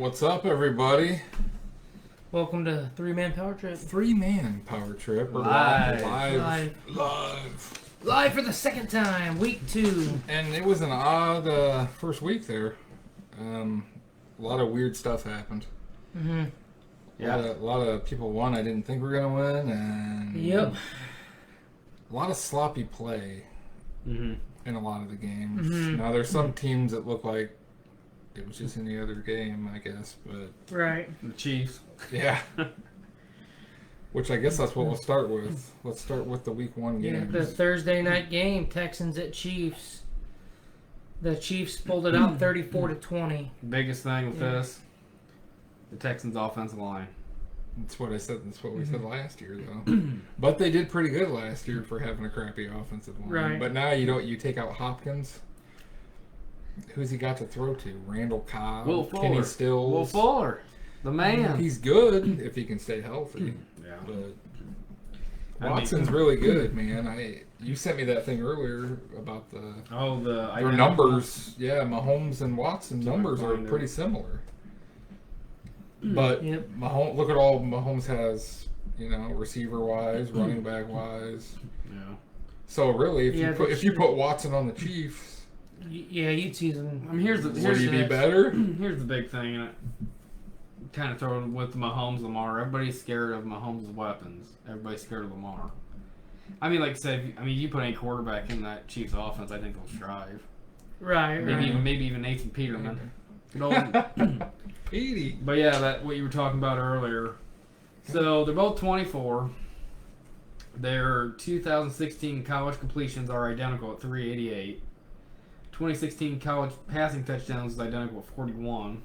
What's up, everybody? Welcome to Three-Man Power Trip. Three-man power trip. We're Live for the second time, week 2. And it was an odd first week there. A lot of weird stuff happened. Mm-hmm. Yeah, a lot of people won. I didn't think we were gonna win, and Yep. a lot of sloppy play in a lot of the games. Mm-hmm. Now there's some teams that look like it was just any other game, I guess, but Right. The Chiefs. yeah. Which I guess that's what we'll start with. Let's start with the week 1 game. Yeah, the Thursday night game, Texans at Chiefs. The Chiefs pulled it out 34-20. Biggest thing with this, the Texans' offensive line. That's what I said. That's what we said last year, though. But they did pretty good last year for having a crappy offensive line. Right. But now you take out Hopkins. Who's he got to throw to? Randall Cobb, Will Fuller. Kenny Stills. Will Fuller, the man. He's good if he can stay healthy. Yeah. But Watson's really good, man. You sent me that thing earlier about their numbers. Yeah, Mahomes and Watson numbers are pretty similar. But Mahomes, look at all Mahomes has, receiver wise, running back wise. Yeah. So really, if you put Watson on the Chiefs, you'd see them. I mean, would he be better? Here's the big thing, and kind of throw it with Mahomes, Lamar. Everybody's scared of Mahomes' weapons. Everybody's scared of Lamar. I mean, like I said, you put any quarterback in that Chiefs offense, I think they'll strive. Right. Maybe even Nathan Peterman. Good old Petey. But yeah, that what you were talking about earlier. So they're both 24. Their 2016 college completions are identical at 388. 2016 college passing touchdowns is identical at 41.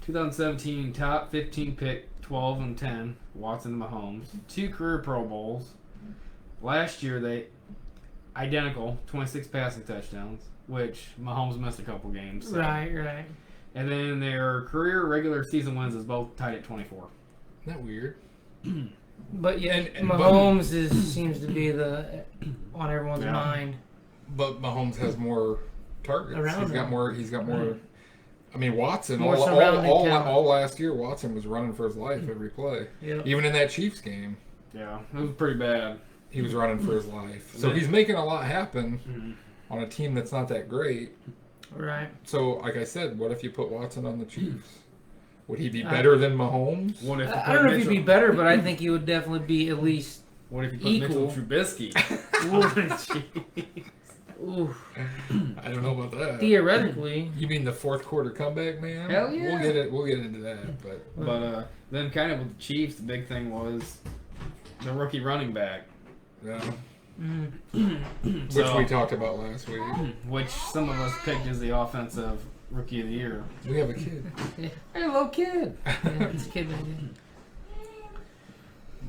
2017 top 15 pick, 12 and 10, Watson and Mahomes. 2 career Pro Bowls. Last year they identical, 26 passing touchdowns, which Mahomes missed a couple games. So. Right. And then their career regular season wins is both tied at 24. Isn't that weird? But yeah, Mahomes seems to be on everyone's mind. But Mahomes has more targets. He's got more. I mean, Watson. More all last year, Watson was running for his life every play. Yep. Even in that Chiefs game. Yeah, it was pretty bad. He was running for his life. So he's making a lot happen on a team that's not that great. Right. So, like I said, what if you put Watson on the Chiefs? Would he be better than Mahomes? What if I don't know if he'd be better, but I think he would definitely be at least What if you put equal. Mitchell Trubisky? Ooh. I don't know about that. Theoretically. You mean the fourth quarter comeback, man? Hell yeah. We'll get into that. But then kind of with the Chiefs, the big thing was the rookie running back. Yeah. Mm-hmm. Which we talked about last week. Which some of us picked as the offensive rookie of the year. We have a kid. Hey, little kid. Yeah, it's a kid idea.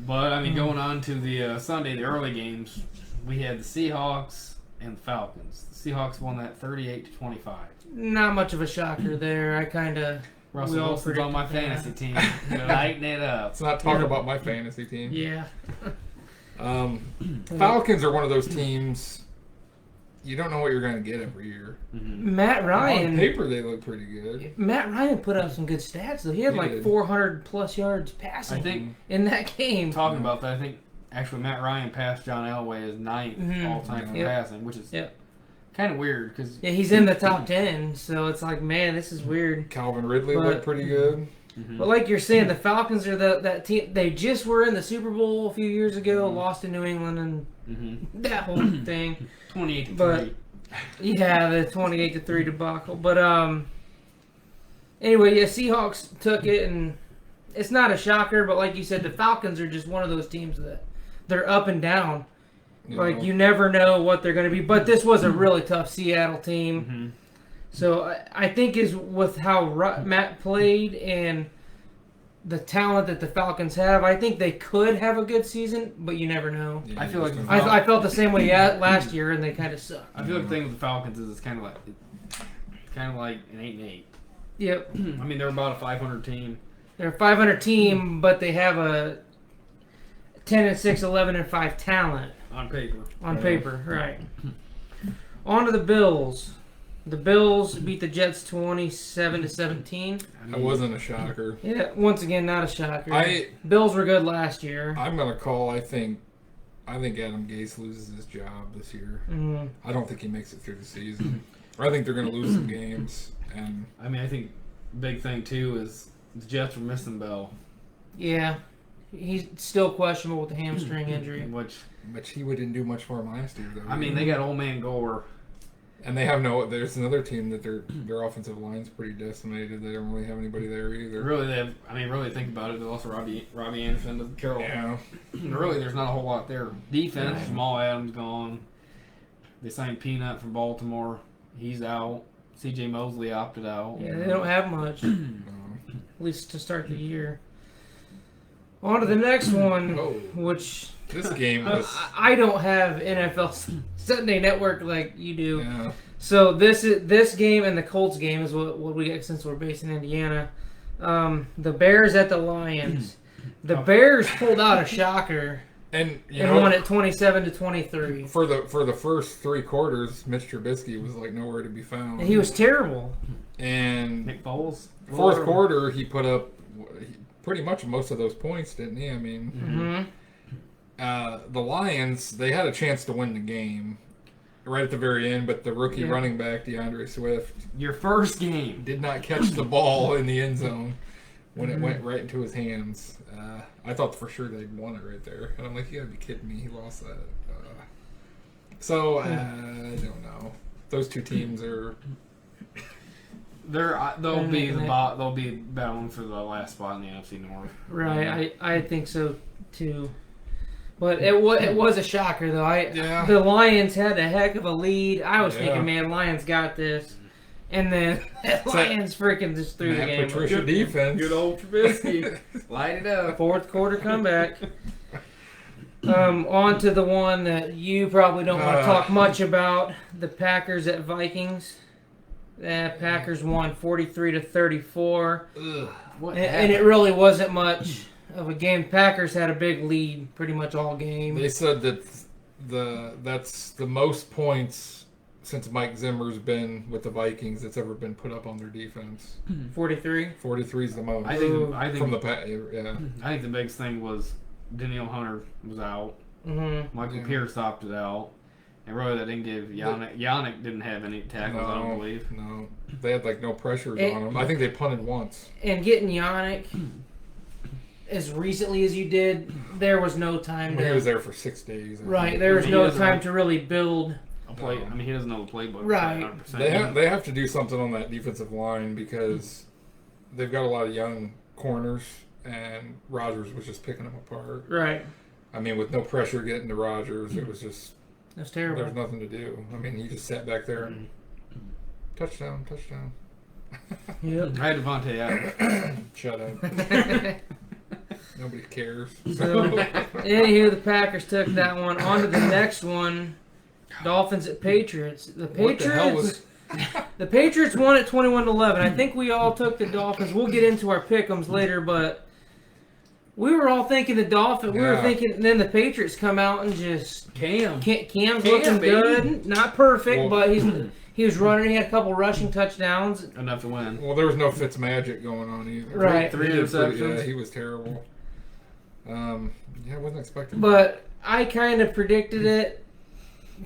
But, I mean, going on to the Sunday, the early games, we had the Seahawks and the Falcons. The Seahawks won that 38-25. Not much of a shocker there. I kind of... Russell Wilson's on my fantasy team. Lighten it up. Let's not talk about my fantasy team. Yeah. Falcons are one of those teams you don't know what you're going to get every year. Mm-hmm. Matt Ryan... On paper, they look pretty good. Matt Ryan put up some good stats, though. He had 400-plus yards passing I think, in that game. Talking about that, I think actually Matt Ryan passed John Elway as 9th all-time for passing, which is kind of weird. Cause, he's in the top 10, so it's like, man, this is weird. Calvin Ridley looked pretty good. Mm-hmm. But like you're saying, the Falcons are that team. They just were in the Super Bowl a few years ago, lost to New England, and that whole thing. 28-3. But yeah, the 28-3 debacle. But anyway, Seahawks took it, and it's not a shocker. But like you said, the Falcons are just one of those teams that they're up and down. Like you never know what they're going to be. But this was a really tough Seattle team. Mm-hmm. So I think is with how Matt played and the talent that the Falcons have, I think they could have a good season, but you never know. Yeah, I feel like I felt the same way last year, and they kind of sucked. I feel like the thing with the Falcons is it's kind of like an 8-8. Yep. I mean, they're about a 500 team. They're a 500 team, but they have a 10-6, 11-5 talent On paper. on paper, right? On to the Bills. The Bills beat the Jets 27-17. That wasn't a shocker. Yeah, once again, not a shocker. I Bills were good last year. I'm gonna call. I think Adam Gase loses his job this year. Mm-hmm. I don't think he makes it through the season. I think they're gonna lose some games. And I mean, I think big thing too is the Jets were missing Bell. Yeah, he's still questionable with the hamstring injury. But he didn't do much for him last year, though. I mean, they got old man Gore. And they have there's another team that their offensive line's pretty decimated. They don't really have anybody there either. Really think about it. They lost Robbie Anderson to Carroll. Yeah. Really, there's not a whole lot there. Defense, Jamal Adams gone. They signed Peanut from Baltimore. He's out. C.J. Mosley opted out. Yeah, they don't have much. At least to start the year. On to the next one, which... This game was... I don't have NFL Sunday Network like you do. Yeah. So this game and the Colts game is what we get since we're based in Indiana. The Bears at the Lions. The Bears pulled out a shocker and won it 27-23. For the first 3 quarters, Mitch Trubisky was like nowhere to be found. And he was terrible. And Nick Foles. Fourth quarter, he put up pretty much most of those points, didn't he? I mean, the Lions, they had a chance to win the game right at the very end, but the rookie running back, DeAndre Swift, your first game, did not catch the ball in the end zone when it went right into his hands. I thought for sure they'd won it right there. And I'm like, you gotta be kidding me. He lost that. I don't know. Those two teams are... They'll be battling for the last spot in the NFC North. Right, I think so too. But it was a shocker though. The Lions had a heck of a lead. I was thinking, man, Lions got this, and then Lions freaking just threw the game. Patricia defense. Good old Trubisky, light it up. Fourth quarter comeback. On to the one that you probably don't want to talk much about: the Packers at Vikings. Packers won 43-34, and it really wasn't much of a game. Packers had a big lead pretty much all game. They said that that's the most points since Mike Zimmer's been with the Vikings that's ever been put up on their defense. 43. 43 is the most. I think from the I think the biggest thing was Danielle Hunter was out. Mm-hmm. Michael Pierce opted out. And really, that didn't give Yannick didn't have any tackles, I don't believe. No. They had, no pressures on him. I think they punted once. And getting Yannick as recently as you did, there was no time he was there for 6 days. Right, there was no time to really build a play. I mean, he doesn't know the playbook. Right. 100%. They have to do something on that defensive line because they've got a lot of young corners, and Rodgers was just picking them apart. Right. I mean, with no pressure getting to Rodgers, it was just... That's terrible. There's nothing to do. I mean, he just sat back there and touchdown. Yep. I had Devontae Adams. Shut up. Nobody cares. So, anywho, the Packers took that one. On to the next one. Dolphins at Patriots. The Patriots won at 21-11. I think we all took the Dolphins. We'll get into our pick'ems later, but we were all thinking the Dolphins. We were thinking, and then the Patriots come out and just Cam's looking good, not perfect, but he was running. He had a couple rushing touchdowns, enough to win. Well, there was no Fitzmagic going on either. Right, three interceptions. Yeah, he was terrible. I wasn't expecting. But I kind of predicted it,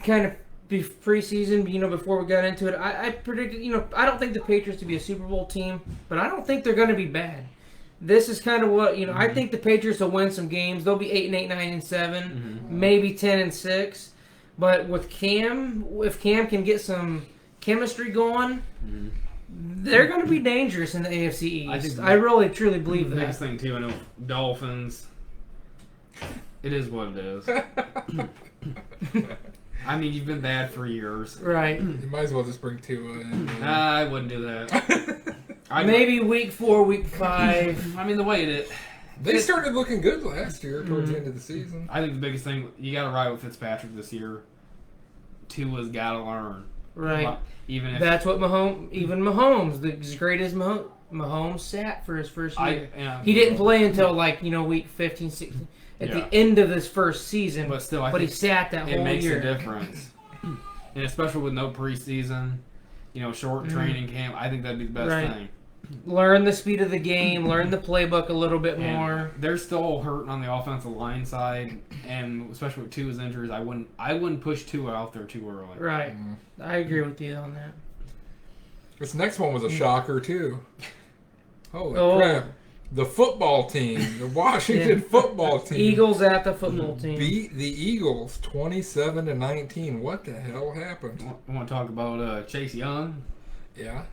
kind of preseason. Before we got into it, I predicted. I don't think the Patriots to be a Super Bowl team, but I don't think they're going to be bad. This is kind of what I think the Patriots will win some games. They'll be 8-8, 9-7, maybe 10-6. But with Cam, if Cam can get some chemistry going, they're going to be dangerous in the AFC East. I really truly believe that. Next thing too, I know Dolphins. It is what it is. I mean, you've been bad for years. Right. You might as well just bring Tua in. I wouldn't do that. Maybe week 4, week 5. I mean, the way they started looking good last year towards the end of the season. I think the biggest thing, you got to ride with Fitzpatrick this year. Tua's got to learn. Right. Even if that's what Mahomes, as great as Mahomes sat for his first year. He didn't play until week 15, 16. At the end of this first season, but still, he sat that whole year. It makes a difference, and especially with no preseason. short training camp. I think that'd be the best thing. Learn the speed of the game, learn the playbook a little bit more. They're still hurting on the offensive line side, and especially with Tua's injuries, I wouldn't push Tua out there too early. Right. Mm-hmm. I agree with you on that. This next one was a shocker too. Holy crap. The football team, the Washington football team. Eagles at the football team. Beat the Eagles 27-19. What the hell happened? I want to talk about Chase Young. Yeah.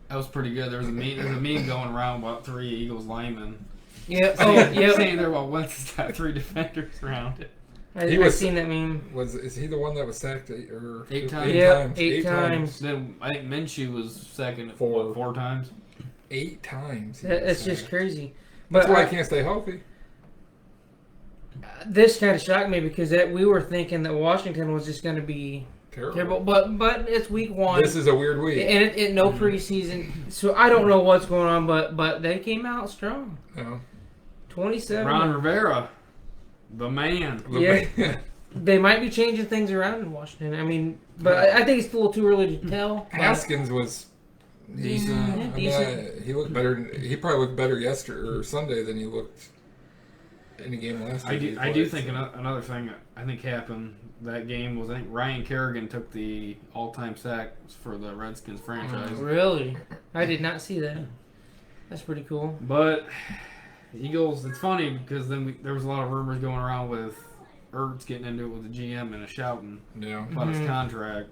That was pretty good. There's a meme going around about 3 Eagles linemen. Yeah. Saying there about Wentz's got 3 defenders around it. I've seen that meme. Is he the one that was sacked 8 times? Yeah, 8 times. Then I think Minshew was second at 4 times. 8 times. It's just crazy. That's why I can't stay healthy. This kind of shocked me because we were thinking that Washington was just going to be terrible. But it's week 1. This is a weird week. And no preseason. So I don't know what's going on, but they came out strong. Yeah. 27. Ron Rivera, the man. Yeah. They might be changing things around in Washington. I mean, but I think it's still too early to tell. Haskins was decent. Decent. He looked better. He probably looked better yesterday or Sunday than he looked in the game last week. I do think another thing I think happened that game was I think Ryan Kerrigan took the all-time sacks for the Redskins franchise. Really? I did not see that. That's pretty cool. But Eagles, it's funny because then there was a lot of rumors going around with Ertz getting into it with the GM and shouting about his contract.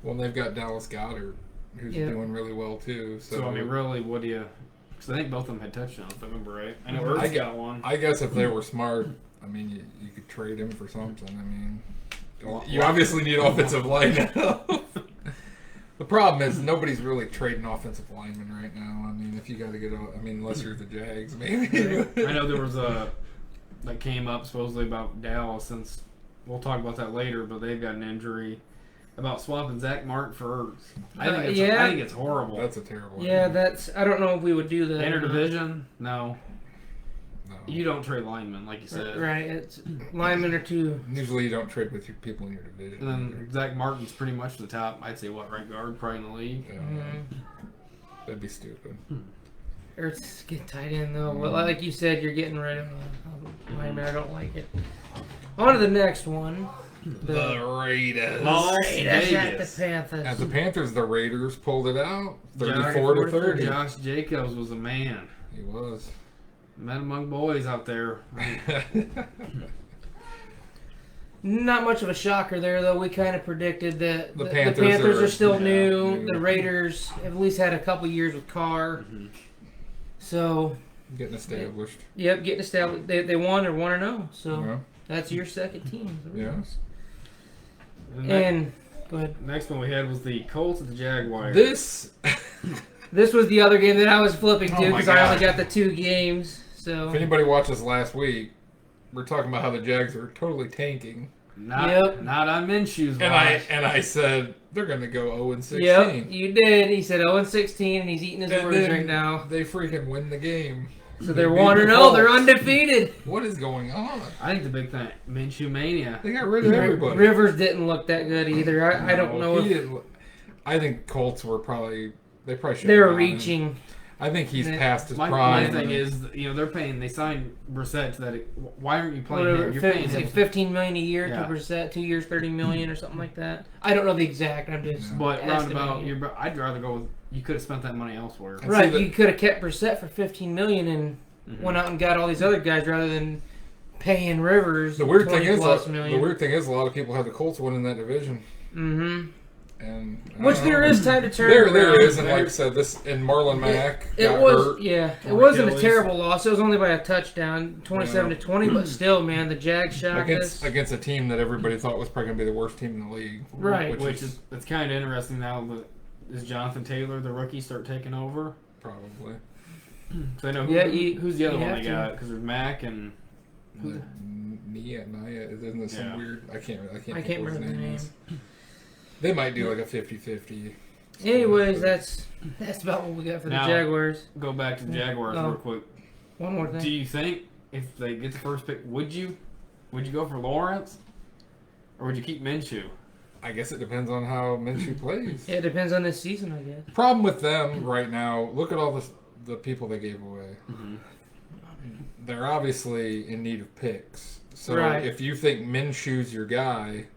Well, they've got Dallas Goedert, who's doing really well too. So I mean, really, what do you? Because I think both of them had touchdowns, if I remember right. I know Ertz got one. I guess if they were smart, I mean, you could trade him for something. I mean, you obviously need offensive line now. The problem is nobody's really trading offensive linemen right now. I mean, if you got to get, unless you're the Jags, maybe. I know there was that came up supposedly about Dallas, since we'll talk about that later, but they've got an injury about swapping Zach Martin for Ertz. I think it's horrible. That's a terrible idea. I don't know if we would do that. Interdivision? No. You don't trade linemen, like you said. Right. It's linemen or two. Usually you don't trade with your people in your division. And then Zach Martin's pretty much the top, I'd say, right guard, probably in the league. Yeah. That'd be stupid. Ertz get tight end, though. Well, like you said, you're getting rid of a lineman. I don't like it. On to the next one. The Raiders. At the Panthers. At the Panthers, the Raiders pulled it out, 34-30. Josh Jacobs was a man. He was. Men among boys out there. Not much of a shocker there, though. We kind of predicted that the Panthers are still new. The Raiders have at least had a couple years with Carr. Mm-hmm. So getting established. Yep, getting established. They won or 1-0. So that's your second team. Yes. And go ahead. Next one we had was the Colts at the Jaguars. This was the other game that I was flipping to because I only got the 2 games. So if anybody watched us last week, we're talking about how the Jags are totally tanking. Not on Minshew's watch. And I said they're going to go 0-16. Yep, you did. He said 0-16, and he's eating his words right now. They freaking win the game. So they're 1-0. They're undefeated. What is going on? I think the big thing, Minshew mania. They got rid of everybody. Rivers didn't look that good either. I don't know. I think Colts were probably. They probably should. They're reaching. I think he's past his prime. My thing is, they signed Brissett to that. Why aren't you playing him? You're paying like $15 million a year to Brissett, 2 years, $30 million or something like that. I don't know the exact. I'm just. But roundabout, I'd rather go with. You could have spent that money elsewhere. Right, you could have kept Brissett for $15 million and went out and got all these other guys rather than paying Rivers. The weird thing is, a lot of people have the Colts winning that division. Mm-hmm. And which there is time to turn. There is, and like I said, Marlon Mack got hurt. Yeah, it wasn't a terrible loss. It was only by a touchdown, 27-20. But still, man, the Jags shocked us against a team that everybody thought was probably going to be the worst team in the league. Right, which is it's kind of interesting now. Is Jonathan Taylor the rookie start taking over? Probably. So I know who's the other one they got because there's Mack and Nia. Isn't this some weird? I can't remember the name. They might do like a 50-50. Anyways, that's about what we got for the Jaguars. Go back to the Jaguars real quick. One more thing. Do you think if they get the first pick, would you go for Lawrence, or would you keep Minshew? I guess it depends on how Minshew plays. Yeah, it depends on this season, I guess. Problem with them right now, look at all the people they gave away. Mm-hmm. They're obviously in need of picks. So if you think Minshew's your guy,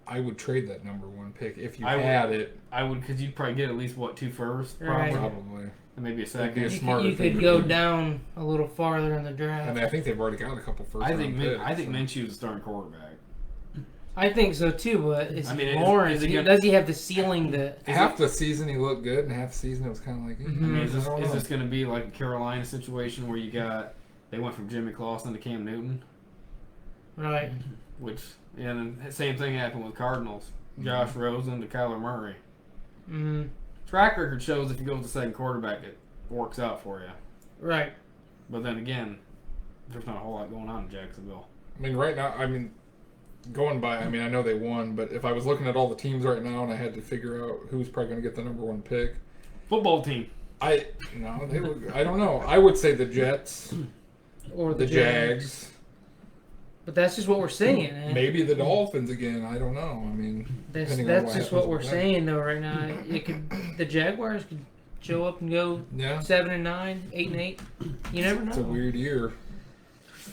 I would trade that number 1 pick if you had it. I would, because you'd probably get at least, 2 firsts? Right. Probably. And maybe a second. You could go down a little farther in the draft. I mean, I think they've already got a couple first round picks. I think Minshew's a starting quarterback. I think so too, but Lawrence, does he have the ceiling that... Half the season he looked good, and half the season it was kind of like... I mean, is this going to be like a Carolina situation where they went from Jimmy Clausen to Cam Newton? Right. And the same thing happened with Cardinals. Josh Rosen to Kyler Murray. Mm-hmm. Track record shows if you go with the second quarterback, it works out for you. Right. But then again, there's not a whole lot going on in Jacksonville. I mean, right now, going by, I know they won, but if I was looking at all the teams right now and I had to figure out who's probably going to get the number 1 pick. Football team. I don't know. I would say the Jets. Or the Jags. But that's just what we're saying. Eh? Maybe the Dolphins again. I don't know. That's just what we're saying though right now. The Jaguars could show up and go 7-9, 8-8. You never know. It's a weird year.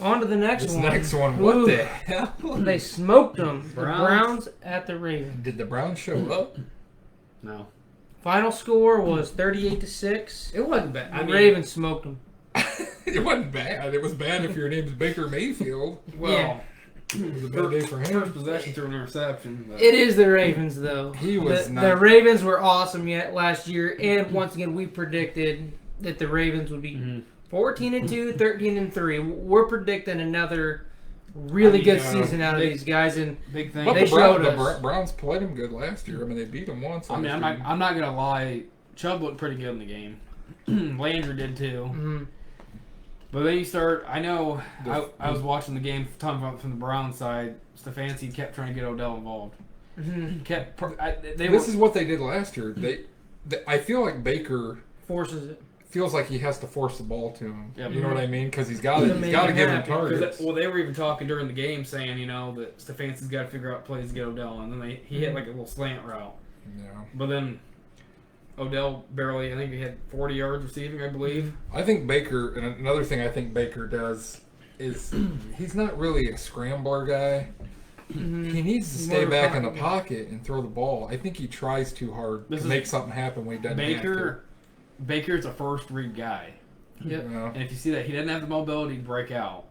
On to the next one. Next one. What the hell? They smoked them. The Browns at the Ravens. Did the Browns show up? No. Final score was 38-6. It wasn't bad. The Ravens smoked them. It wasn't bad. It was bad if your name's Baker Mayfield. Well, it was a bad day for him. First possession through an interception. But. It is the Ravens, though. He was not. The Ravens were awesome last year, and once again, we predicted that the Ravens would be 14-2, 13-3. We're predicting another really good season out of these guys, and big thing. But they showed us. The Browns played them good last year. They beat them once. I'm not gonna lie. Chubb looked pretty good in the game. Landry did too. Mm-hmm. But then you start. I know. I was watching the game talking about from the Browns side. Stefanski kept trying to get Odell involved. Mm-hmm. This is what they did last year. I feel like Baker forces it. Feels like he has to force the ball to him. Yep. You know what I mean? Because he's got to give him targets. Well, they were even talking during the game saying, that Stefanski's got to figure out plays to get Odell, and then he hit like a little slant route. Yeah. But then Odell barely, I think he had 40 yards receiving, I believe. I think Baker, and another thing I think Baker does is he's not really a scrambler guy. Mm-hmm. He needs to stay back in the pocket and throw the ball. I think he tries too hard to make something happen when he doesn't have to. Baker's a first read guy. Yep. No. And if you see that, he doesn't have the mobility to break out.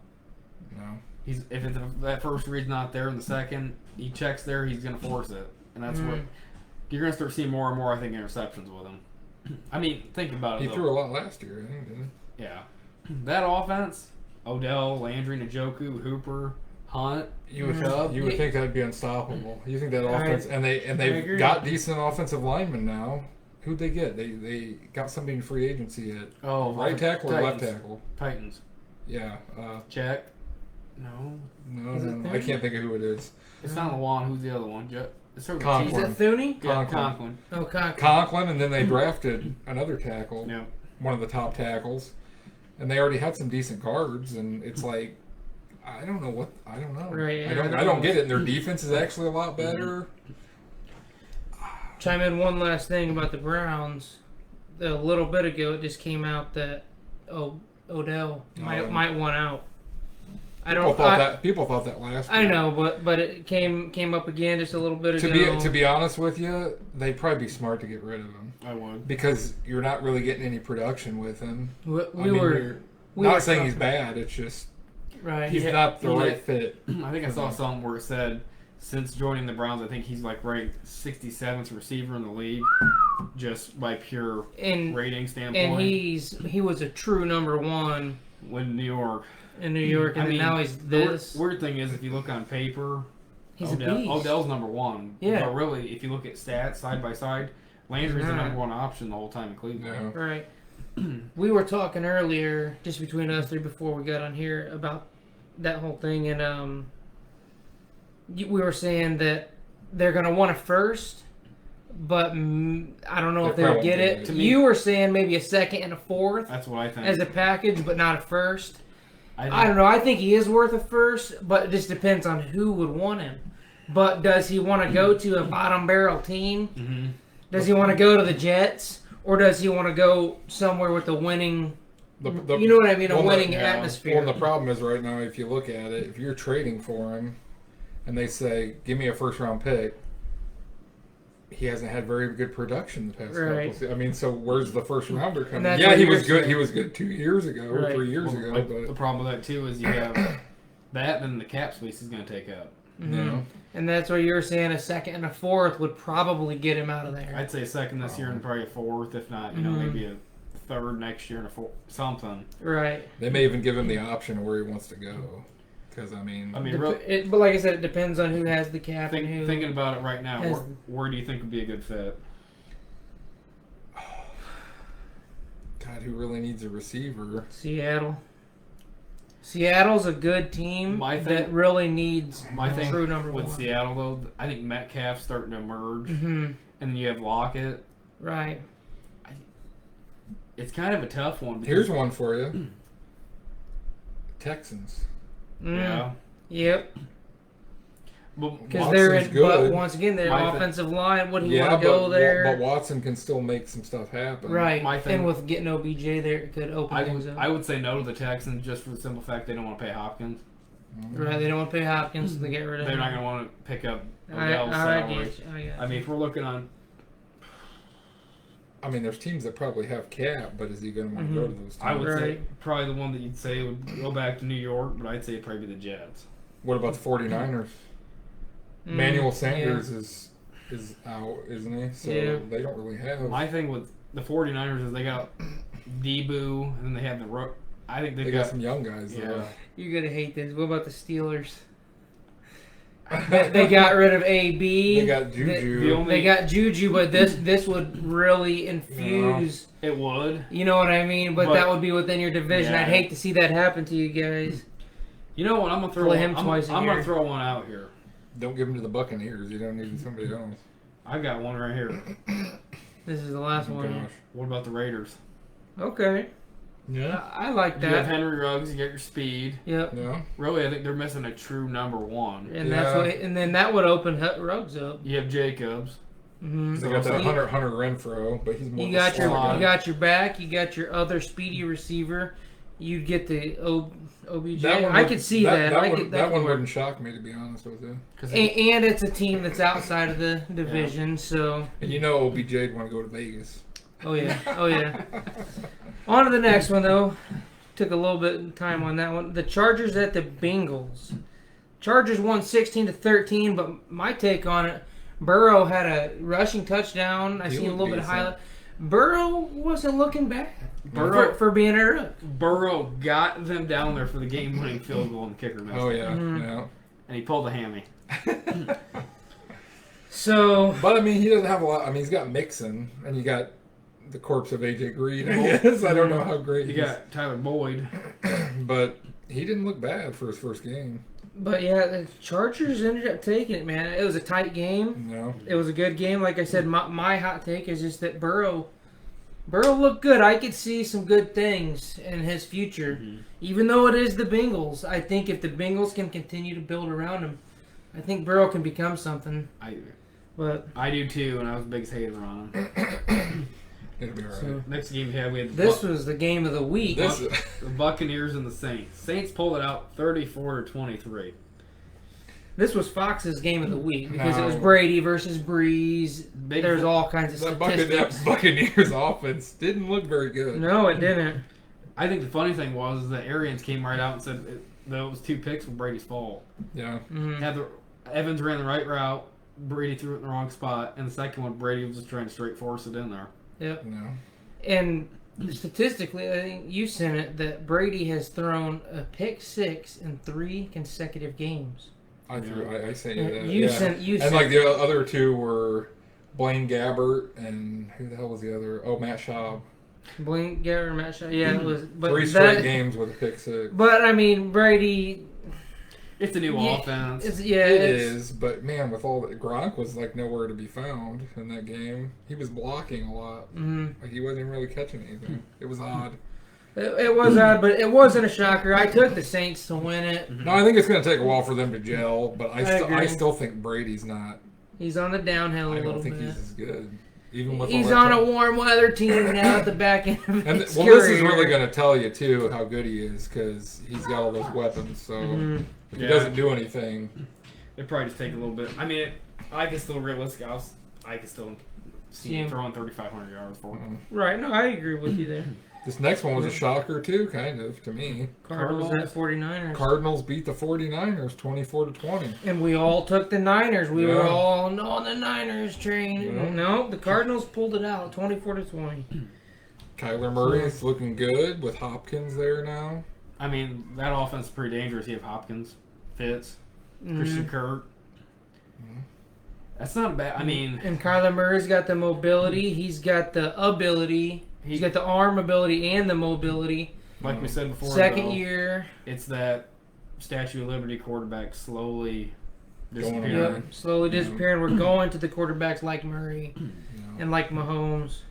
No. If that first read's not there in the second, he checks there, he's going to force it. And that's where you're going to start seeing more and more, I think, interceptions with him. Think about it. He threw a lot last year, I think, didn't he? Yeah. That offense, Odell, Landry, Njoku, Hooper, Hunt, you would think that'd be unstoppable. You think that offense, and they've got decent offensive linemen now. Who'd they get? They got somebody in free agency at right tackle or left tackle? Titans. Yeah. Check. No. I can't think of who it is. It's not Lawan. Who's the other one? Conklin. Is that Thuney? Yeah, Conklin. Oh, Conklin. Conklin, and then they drafted another tackle, yeah. One of the top tackles, and they already had some decent guards, and it's like, I don't know. Right, yeah, I don't get it. And their defense is actually a lot better. Chime in one last thing about the Browns. A little bit ago, it just came out that Odell might want out. People thought that last year. I know, but it came up again just a little bit ago. To be honest with you, they'd probably be smart to get rid of him. I would, because you're not really getting any production with him. We were not saying he's bad. It's just he's not the right fit. I think I saw something where it said, since joining the Browns, I think he's ranked 67th receiver in the league, just by pure rating standpoint. And he was a true number one in New York. And now he's this. The weird thing is, if you look on paper, he's a beast. Odell's number one. Yeah. But really, if you look at stats side by side, Landry's the number one option the whole time in Cleveland. Yeah. Right. We were talking earlier, just between us three before we got on here, about that whole thing, and we were saying that they're going to want a first, but I don't know if they'll get it. You were saying maybe a second and a fourth. That's what I think. As a package, but not a first. I don't know. I think he is worth a first, but it just depends on who would want him. But does he want to go to a bottom barrel team? Mm-hmm. Does he want to go to the Jets? Or does he want to go somewhere with a winning... you know what I mean? A winning atmosphere. Well, the problem is right now, if you look at it, if you're trading for him and they say, give me a first-round pick, he hasn't had very good production the past couple. I mean, so where's the first rounder coming? Yeah, he was good. He was good 2 years ago or 3 years ago. Like, but the problem with that too is you have that, and the cap space is going to take up. Mm-hmm. Yeah. And that's what you're saying. A second and a fourth would probably get him out of there. I'd say a second this year and probably a fourth, if not, maybe a third next year and a fourth, something. Right. They may even give him the option of where he wants to go. Because but like I said, it depends on who has the cap and who. Thinking about it right now, where do you think would be a good fit? God, who really needs a receiver? Seattle. Seattle's a good team that really needs true number one. With Seattle, though, I think Metcalf's starting to emerge, and then you have Lockett. Right. It's kind of a tough one. Here's one for you. Texans. Yeah. Yep. Because they're in, but once again, their offensive line. What do you want to go there? But Watson can still make some stuff happen, right? And with getting OBJ there, it could open things up. I would say no to the Texans just for the simple fact they don't want to pay Hopkins. Right, they don't want to pay Hopkins, so they get rid of him. They're not going to want to pick up Odell's salary. I mean, if we're looking on. I mean, there's teams that probably have cap, but is he going to want to go to those teams? I would say probably the one that you'd say would go back to New York, but I'd say it'd probably be the Jets. What about the 49ers? Manuel Sanders is out, isn't he? So they don't really have. My thing with the 49ers is they got Debo, and then they have the I think they got some young guys. Yeah. Though. You're gonna hate this. What about the Steelers? They got rid of AB. They got Juju. They got Juju, but this would really infuse. It would. You know what I mean? But that would be within your division. Yeah. I'd hate to see that happen to you guys. You know what? I'm gonna throw him twice. I'm gonna throw one out here. Don't give him to the Buccaneers. You don't need somebody else. I got one right here. This is the last one. Gosh. What about the Raiders? Okay. Yeah. I like that. You have Henry Ruggs. You get your speed. Yep. Yeah. Really, I think they're missing a true number one. And then that would open Ruggs up. You have Jacobs. Mm-hmm. They got that Hunter Renfro, but he's more. You got your back. You got your other speedy receiver. You get the OBJ. I could see that. That one wouldn't shock me, to be honest with you. And it's a team that's outside of the division, so. And you know OBJ would want to go to Vegas. Oh yeah. On to the next one though. Took a little bit of time on that one. The Chargers at the Bengals. Chargers won 16-13, but my take on it, Burrow had a rushing touchdown. I seen a little bit of highlight. Burrow wasn't looking bad for being a rook. Burrow got them down there for the game-winning field goal and the kicker missed. Oh yeah, yeah. And he pulled a hammy. But I mean, he doesn't have a lot. I mean, he's got Mixon, and you got the corpse of AJ Green. I guess I don't know how great. You got Tyler Boyd, but he didn't look bad for his first game. But yeah, the Chargers ended up taking it, man. It was a tight game. No. It was a good game. Like I said, my hot take is just that Burrow looked good. I could see some good things in his future. Mm-hmm. Even though it is the Bengals, I think if the Bengals can continue to build around him, I think Burrow can become something. I do too, and I was the biggest hater on him. It'll be all right. So, next game we had this was the game of the week. The Buccaneers and the Saints. Saints pulled it out 34-23. This was Fox's game of the week because it was Brady versus Breeze. There's all kinds of statistics. That Buccaneers offense didn't look very good. No, it didn't. I think the funny thing was that Arians came right out and said those 2 picks were Brady's fault. Yeah. Mm-hmm. Evans ran the right route. Brady threw it in the wrong spot. And the second one, Brady was just trying to straight force it in there. Yep. No. And statistically, I think you sent it that Brady has thrown a pick 6 in 3 consecutive games. I sent you that. You sent. And like the other 2 were Blaine Gabbert and who the hell was the other? Oh, Matt Schaub. Blaine Gabbert, Matt Schaub. Yeah, it was. But 3 straight games with a pick 6. But I mean, Brady. It's a new offense. It is, but man, with all that, Gronk was like nowhere to be found in that game. He was blocking a lot. Mm-hmm. Like he wasn't even really catching anything. It was odd. It was odd, but it wasn't a shocker. I took the Saints to win it. No, I think it's going to take a while for them to gel, but I still think Brady's not. He's on the downhill a little bit. I don't think he's as good. Even with he's on a warm weather team now at the back end of his this is really going to tell you, too, how good he is, because he's got all those weapons, so if he doesn't do anything... It probably just take a little bit. I mean, I can still see him throwing 3,500 yards for him. Right, no, I agree with you there. This next one was a shocker, too, kind of, to me. Cardinals at 49ers. Cardinals beat the 49ers 24-20. And we all took the Niners. We were all on the Niners train. Yeah. No, the Cardinals pulled it out 24-20. Kyler Murray's looking good with Hopkins there now. I mean, that offense is pretty dangerous. You have Hopkins, Fitz, Christian Kirk. That's not bad. I mean... And Kyler Murray's got the mobility. He's got the ability... He's got the arm ability and the mobility. Like we said before, second year. It's that Statue of Liberty quarterback slowly disappearing. Yep, slowly disappearing. We're going to the quarterbacks like Murray and like Mahomes.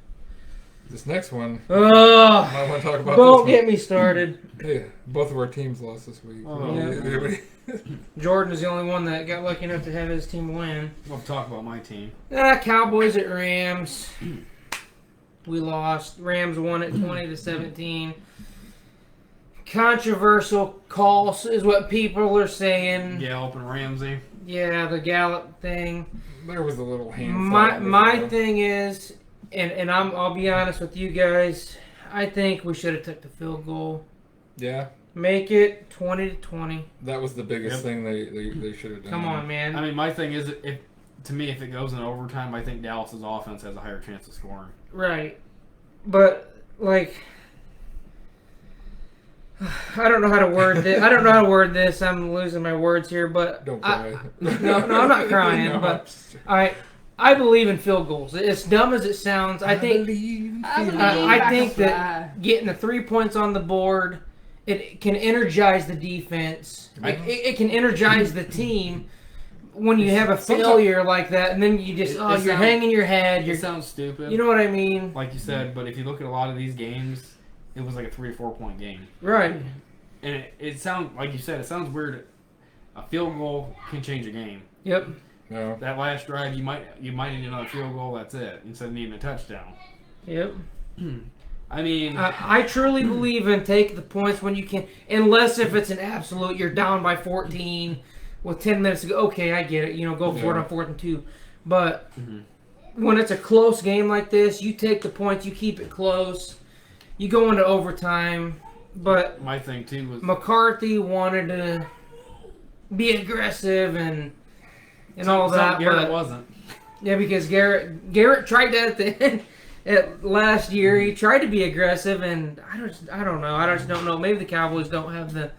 This next one, I want to talk about. Don't get me started. Hey, both of our teams lost this week. Jordan is the only one that got lucky enough to have his team win. We'll talk about my team. Cowboys at Rams. We lost. Rams won at 20-17. Controversial calls is what people are saying. Gallup and Ramsey. Yeah, the Gallup thing. There was a little handful. My thing is, and I'll be honest with you guys, I think we should have took the field goal. Yeah. Make it 20-20. That was the biggest thing they should have done. Come on, man. I mean, my thing is, if it goes in overtime, I think Dallas's offense has a higher chance of scoring. Right. But, like, I don't know how to word this. I'm losing my words here, but... Don't cry. No, I'm not crying, no, but I believe in field goals. As dumb as it sounds, I think that getting the 3 points on the board, it can energize the defense. It can energize the team. When you have a failure like that, and then you just you're hanging your head. It sounds stupid. You know what I mean? Like you said, but if you look at a lot of these games, it was like a 3 or 4 point game. Right. And it sounds like you said. It sounds weird. A field goal can change a game. Yep. No. That last drive, you might need another field goal. That's it. Instead of needing a touchdown. Yep. I mean, I truly believe in take the points when you can, unless if it's an absolute, you're down by 14. With 10 minutes to go, okay, I get it. Go for it on 4th and 2. But when it's a close game like this, you take the points, you keep it close, you go into overtime. But my thing too was McCarthy wanted to be aggressive and all that. Garrett wasn't. Yeah, because Garrett tried that at the end. Last year, he tried to be aggressive, and I don't know. I just don't know. Maybe the Cowboys don't have the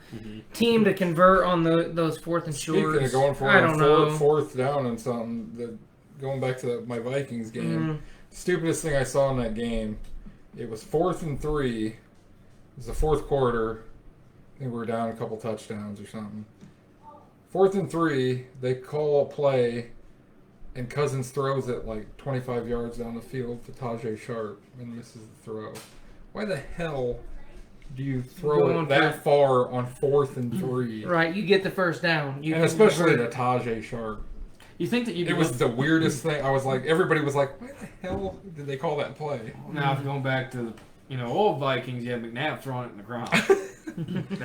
team to convert on those 4th and shorts. Speaking of going for fourth down and something, going back to my Vikings game, stupidest thing I saw in that game, it was 4th and 3. It was the fourth quarter. I think we were down a couple touchdowns or something. 4th and 3, they call a play. And Cousins throws it like 25 yards down the field to Tajay Sharp and misses the throw. Why the hell do you throw it that far on 4th and 3? Right, you get the first down. And especially to Tajay Sharp. You think that it was the weirdest thing. I was like, everybody was like, why the hell did they call that play? Now, if going back to the old Vikings, you had McNabb throwing it in the ground.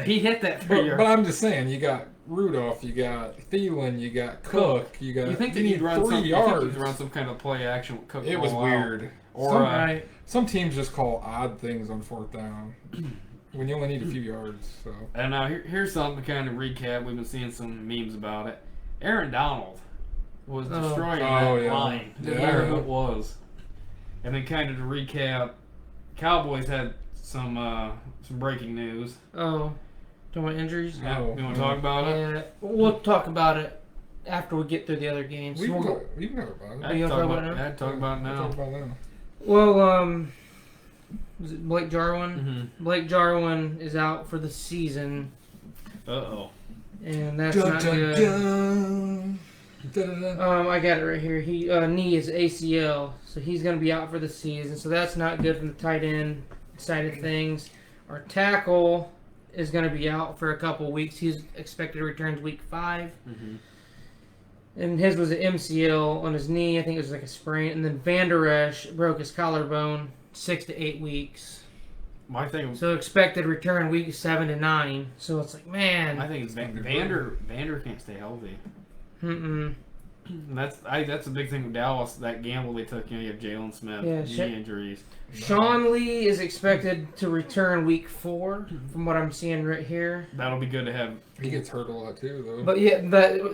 He hit that 3 yards. But I'm just saying, you got Rudolph, you got Thielen, you got Cook, you got. You think that you'd run 3 yards? You'd run some kind of play action with Cook. It was weird. Or some teams just call odd things on 4th down when you only need a few yards. So. And now here's something to kind of recap. We've been seeing some memes about it. Aaron Donald was destroying that line. Where it was. And then kind of to recap, Cowboys had some breaking news. Oh. Talking about injuries? Yeah. You want to talk about it? Yeah. We'll talk about it after we get through the other games. We can talk about it. I can talk about it now. Well, was it Blake Jarwin? Blake Jarwin is out for the season. Uh-oh. And that's not good. I got it right here. He knee is ACL, so he's going to be out for the season. So that's not good from the tight end side of things. Our tackle is going to be out for a couple weeks. He's expected to return week 5. Mm-hmm. And his was an MCL on his knee. I think it was like a sprain. And then Van Der Esch broke his collarbone 6 to 8 weeks. My thing. So expected return week 7 to 9. So it's like, man. I think it's Vander can't stay healthy. That's a big thing with Dallas. That gamble they took. You have Jalen Smith, knee injuries. Sean Lee is expected to return week 4, from what I'm seeing right here. That'll be good to have. He gets hurt a lot too, though. But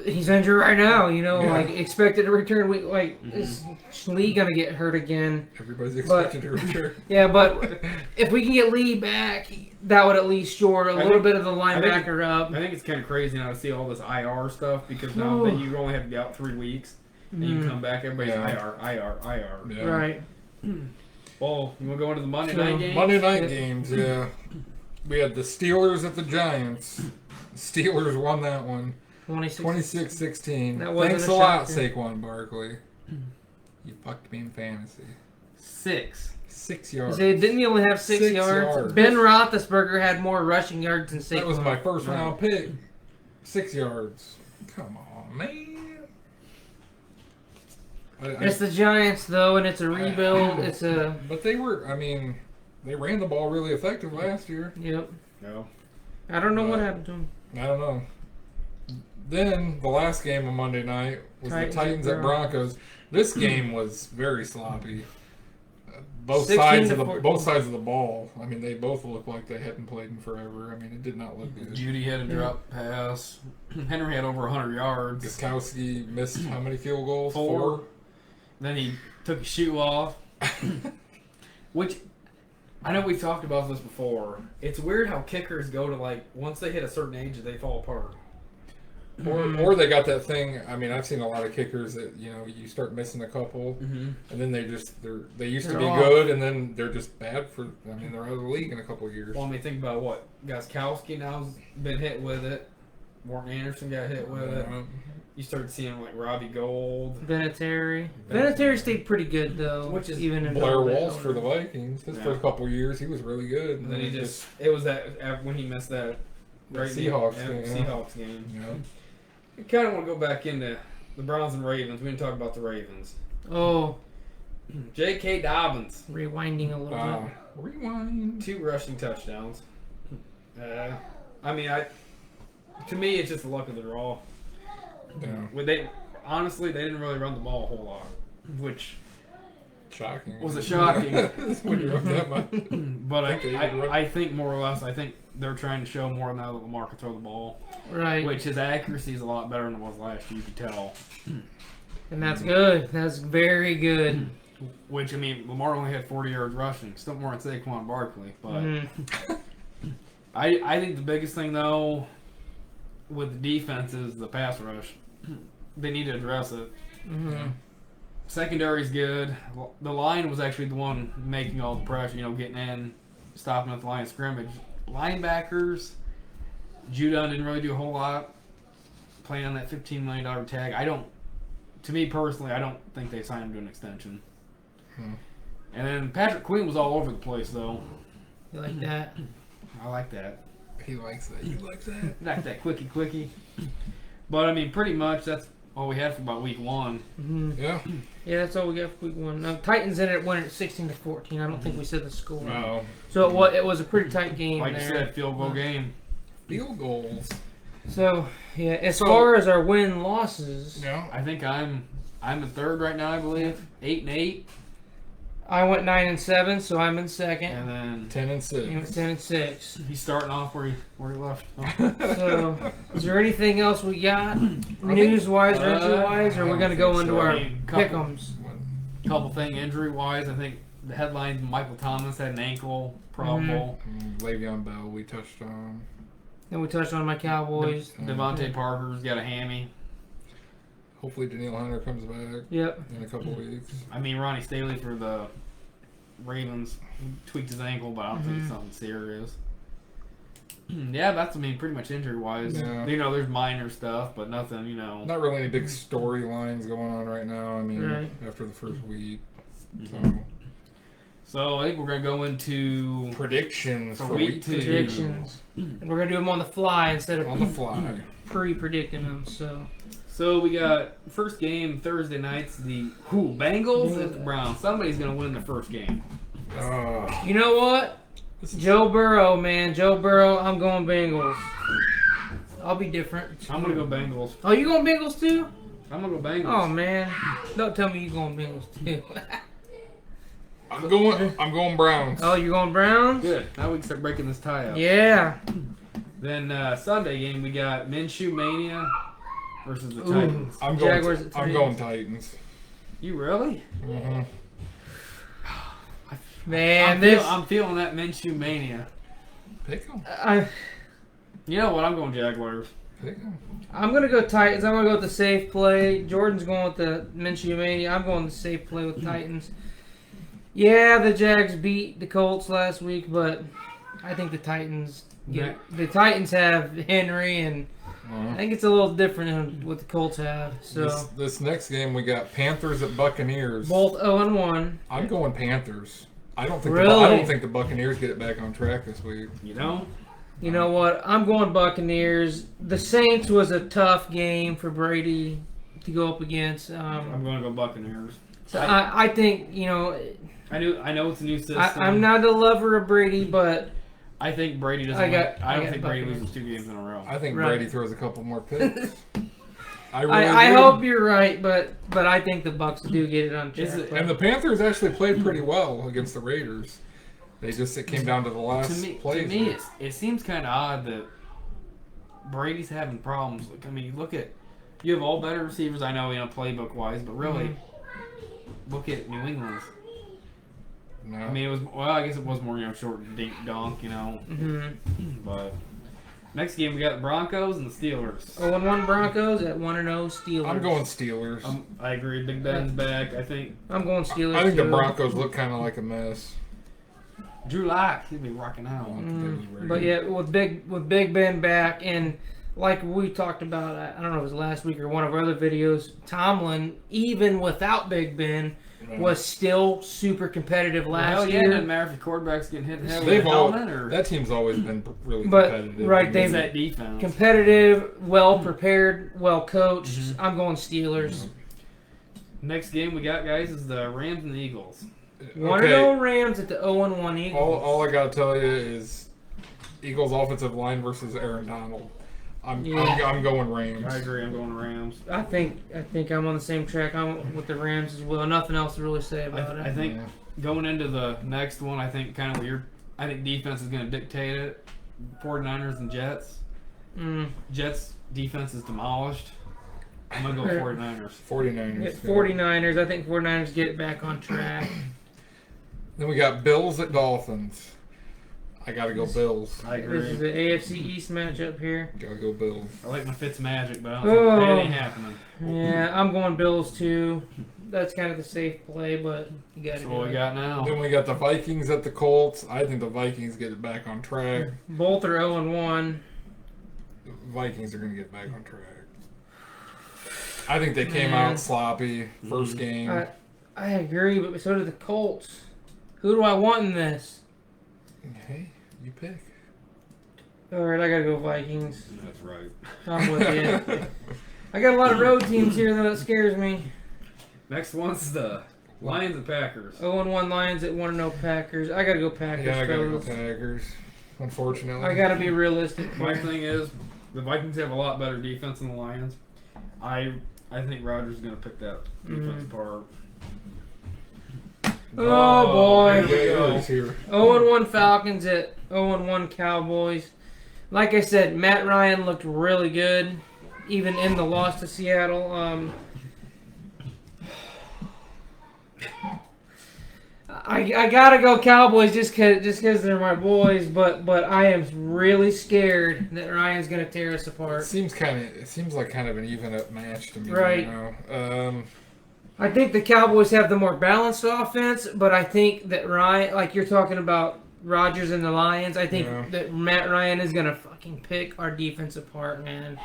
he's injured right now. Like expected to return week. Like is Lee gonna get hurt again? Everybody's expected to return. Yeah, but if we can get Lee back, that would at least shore a little bit of the linebacker up. I think it's kind of crazy now to see all this IR stuff because now that you only have to be out 3 weeks and you come back, everybody's IR. Yeah. Right. Well, you want to go into the Monday night games? Monday night games, yeah. We had the Steelers at the Giants. The Steelers won that one. 26-16. Thanks a lot, Saquon Barkley. You fucked me in fantasy. 6 yards. Didn't he only have 6 yards? Ben Roethlisberger had more rushing yards than Saquon. That was my first round pick. 6 yards. Come on, man. It's the Giants, though, and it's a rebuild. But they ran the ball really effective last year. Yep. No. I don't know what happened to him. I don't know. Then the last game on Monday night was the Titans at Broncos. This game was very sloppy. Both sides of the ball. I mean, they both looked like they hadn't played in forever. I mean, it did not look good. Judy had a drop pass. Henry had over 100 yards. Gostkowski missed how many field goals? 4. Then he took his shoe off. Which, I know we've talked about this before. It's weird how kickers go to, once they hit a certain age, they fall apart. Or they got that thing. I mean, I've seen a lot of kickers that you start missing a couple, and then they used to be good, and then they're just bad for. I mean, they're out of the league in a couple of years. Well, I mean, think about what Gostkowski now's been hit with it. Morton Anderson got hit with it. You started seeing Robbie Gold, Vinatieri. Vinatieri stayed pretty good though, which is even in Blair Walsh for the Vikings. His first couple of years, he was really good. And then it was that when he missed that Seahawks game. Yeah. I kind of want to go back into the Browns and Ravens. We didn't talk about the Ravens. Oh. J.K. Dobbins. Rewinding a little bit. Rewind. 2 rushing touchdowns. To me, it's just the luck of the draw. Yeah. They didn't really run the ball a whole lot, which shocking. Was it shocking? When you run that much. But I think more or less, they're trying to show more now that Lamar can throw the ball. Right. Which his accuracy is a lot better than it was last year, you could tell. And that's good. That's very good. Which, I mean, Lamar only had 40 yards rushing. Still more than Saquon Barkley. But I think the biggest thing, though, with the defense is the pass rush. They need to address it. Mm-hmm. Secondary's good. The line was actually the one making all the pressure, getting in, stopping at the line of scrimmage. Linebackers, Judon didn't really do a whole lot playing on that $15 million tag. To me personally, I don't think they signed him to an extension. And then Patrick Queen was all over the place, though. You like that? I like that. He likes that. You like that? Like that quickie. But, I mean, pretty much that's all we had for about week 1. Mm-hmm. Yeah. Yeah, that's all we got for week 1. Now, Titans ended up winning at 16-14. I don't think we said the score. No. So it was a pretty tight game. Like you said, field goal game. Field goals. So yeah, as far as our win-losses, I think I'm in third right now. I believe 8-8. I went 9-7, so I'm in second. And then 10-6. You went 10-6. He's starting off where he left. So, is there anything else we got, news-wise or injury-wise, or we're gonna go into our pick'ems? Couple thing injury-wise, I think the headlines: Michael Thomas had an ankle probable. Le'Veon Bell we touched on. Then we touched on my Cowboys. Devontae Parker's got a hammy. Hopefully Danielle Hunter comes back. Yep. In a couple weeks. I mean, Ronnie Staley for the Ravens tweaked his ankle, but I don't think it's something serious. Yeah, that's pretty much injury-wise. Yeah. There's minor stuff, but nothing, Not really any big storylines going on right now. I mean, after the first week. So I think we're going to go into predictions for week 2. Predictions. And we're going to do them on the fly instead of on the fly. Pre-predicting them. So we got first game Thursday nights. The Bengals at the Browns. Somebody's going to win the first game. You know what? Joe Burrow, man. Joe Burrow. I'm going Bengals. I'll be different. I'm going to go Bengals. Oh, you going Bengals too? I'm going to go Bengals. Oh, man. Don't tell me you going Bengals too. I'm going Browns. Oh, you're going Browns? Good. Now we can start breaking this tie up. Yeah. Then Sunday game, we got Minshew Mania versus the Titans. I'm going Titans. You really? Mm-hmm. Man, I'm feeling that Minshew Mania. Pick them. You know what? I'm going Jaguars. Pick them. I'm going to go Titans. I'm going to go with the safe play. Jordan's going with the Minshew Mania. I'm going the safe play with Titans. Yeah, the Jags beat the Colts last week, but I think the Titans the Titans have Henry, and I think it's a little different than what the Colts have. So this next game we got Panthers at Buccaneers. Both 0-1. I'm going Panthers. I don't think the Buccaneers get it back on track this week. You know? You know what? I'm going Buccaneers. The Saints was a tough game for Brady to go up against. I'm going to go Buccaneers. So I think, I know it's a new system. I'm not a lover of Brady, but I think Brady doesn't. I don't think Brady loses 2 games in a row. I think Brady throws a couple more picks. I hope you're right, but I think the Bucs do get it on track. And the Panthers actually played pretty well against the Raiders. It came down to the last play. To me, it seems kind of odd that Brady's having problems. You have all better receivers. I know, playbook wise, but really, look at New England. No. I mean, I guess it was more, short and dink donk, But next game, we got the Broncos and the Steelers. 0-1 Broncos at 1-0 Steelers. I'm going Steelers. I agree. Big Ben's back. I think. I'm going Steelers. I think the Broncos look kind of like a mess. Drew Lock, he'll be rocking out. But yeah, with Big Ben back, and like we talked about, I don't know if it was last week or one of our other videos, Tomlin, even without Big Ben, was still super competitive last year. It doesn't matter if the quarterback's getting hit in the head with a helmet or... That team's always been really competitive. Right, they've that defense. Competitive, well prepared, well coached. I'm going Steelers. Next game we got, guys, is the Rams and the Eagles. 1-0 Rams at the 0-1 Eagles. All I gotta tell you is Eagles offensive line versus Aaron Donald. I'm going Rams. I agree. I'm going Rams. I think I'm on the same track. I'm with the Rams as well. Nothing else to really say about it. I think going into the next one, I think kind of weird. I think defense is going to dictate it. 49ers and Jets. Jets defense is demolished. I'm going to go 49ers. 49ers. 49ers. I think 49ers get it back on track. Then we got Bills at Dolphins. I gotta go Bills. I agree. This is the AFC East matchup here. Gotta go Bills. I like my Fitz magic, but I don't think it ain't happening. Yeah, I'm going Bills too. That's kind of the safe play, but you gotta So what we got now? Then we got the Vikings at the Colts. I think the Vikings get it back on track. Both are 0-1. The Vikings are gonna get back on track. I think they came out sloppy first game. I agree, but so did the Colts. Who do I want in this? Hey, you pick. All right, I gotta go Vikings. That's right. I'm with you. I got a lot of road teams here, though. That scares me. Next one's the Lions and Packers. 0-1 Lions at 1-0 Packers. I gotta go Packers. Yeah, I gotta go Packers. Unfortunately, I gotta be realistic. My thing is, the Vikings have a lot better defense than the Lions. I think Rodgers is gonna pick that defense apart. Oh boy. 0-1 Falcons at 0-1 Cowboys. Like I said, Matt Ryan looked really good, even in the loss to Seattle. I gotta go Cowboys just cause they're my boys, but I am really scared that Ryan's gonna tear us apart. It seems like kind of an even up match to me right now. I think the Cowboys have the more balanced offense, but I think that Ryan, like you're talking about Rodgers and the Lions, I think that Matt Ryan is gonna fucking pick our defense apart, man.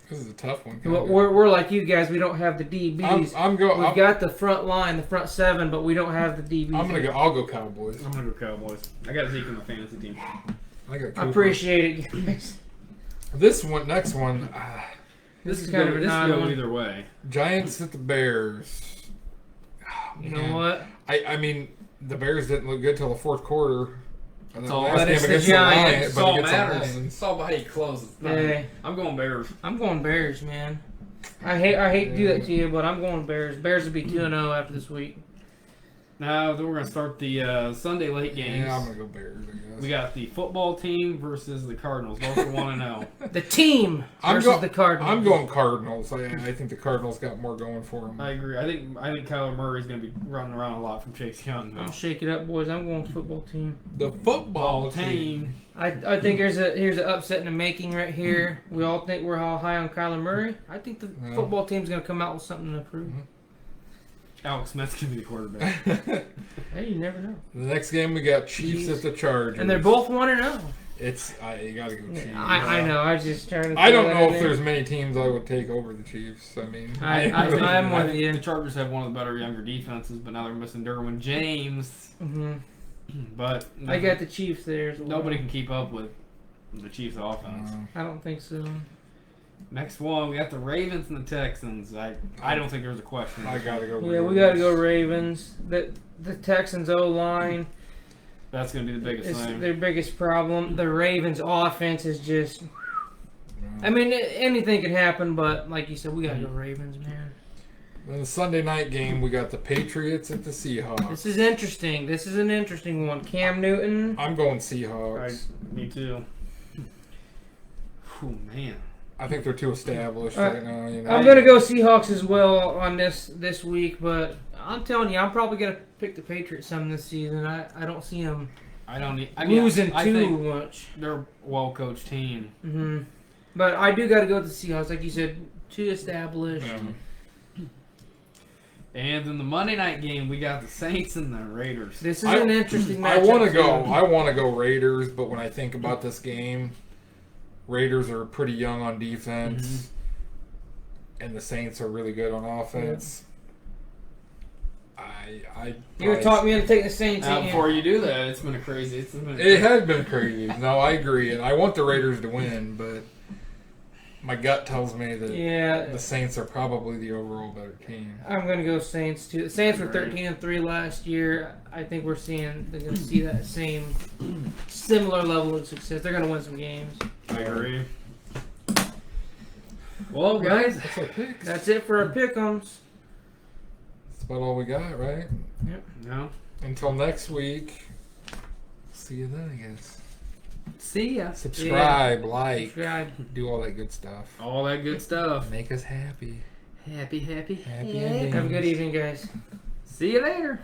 This is a tough one. We're like you guys. We don't have the DBs. We've got the front line, the front seven, but we don't have the DBs. I'll go Cowboys. I'm gonna go Cowboys. I got Zeke in my fantasy team. I appreciate it, guys. Next one. This is kind of an odd one either way. Giants at the Bears. Oh, you know what? I mean, the Bears didn't look good till the fourth quarter. But it's the Giants. It's all matters. It's all about how you close. Hey. I'm going Bears. I'm going Bears, man. I hate to do that to you, but I'm going Bears. Bears will be 2-0 after this week. Now, then we're going to start the Sunday late games. Yeah, I'm going to go Bears, I guess. We got the football team versus the Cardinals. Both are 1-0. The team versus the Cardinals. I'm going Cardinals. I think the Cardinals got more going for them. I agree. I think Kyler Murray's going to be running around a lot from Chase Young. I'm shake it up, boys. I'm going football team. The football team. I think here's an upset in the making right here. We all think we're all high on Kyler Murray. I think the football team's going to come out with something to prove. Mm-hmm. Alex Smith's going to be the quarterback. Hey, you never know. The next game we got Chiefs at the Chargers. And they're both 1-0. You got to go Chiefs. I know. I was just trying to. I don't know if there's many teams I would take over the Chiefs. I mean, I'm with you. The Chargers have one of the better younger defenses, but now they're missing Derwin James. Mm-hmm. But I got the Chiefs there as well. Nobody can keep up with the Chiefs' offense. I don't think so. Next one, we got the Ravens and the Texans. I don't think there's a question. I gotta go Ravens. Yeah, we gotta go Ravens. The Texans O-line. That's gonna be the biggest thing. Their biggest problem. The Ravens offense is just. I mean, anything can happen, but like you said, we gotta go Ravens, man. Then the Sunday night game, we got the Patriots at the Seahawks. This is interesting. This is an interesting one. Cam Newton. I'm going Seahawks. Me too. Oh man. I think they're too established right now. You know? I'm going to go Seahawks as well on this week, but I'm telling you, I'm probably going to pick the Patriots some this season. I don't see them losing too much. They're a well-coached team. Mm-hmm. But I do got to go with the Seahawks. Like you said, too established. And in the Monday night game, we got the Saints and the Raiders. This is an interesting matchup. I want to go Raiders, but when I think about this game, Raiders are pretty young on defense, and the Saints are really good on offense. You would talk me into taking the Saints. Before you do that, it's been crazy. It has been crazy. No, I agree, and I want the Raiders to win, but my gut tells me that the Saints are probably the overall better team. I'm going to go Saints too. The Saints were 13-3 last year. I think they're going to see that same similar level of success. They're going to win some games. I agree. Well, guys, that's it for our pick'ems. That's about all we got, right? Yep. No. Until next week. See you then, I guess. See ya. Subscribe, like, subscribe. Do all that good stuff. All that good stuff. Make us happy. Happy. Have a good evening, guys. See you later.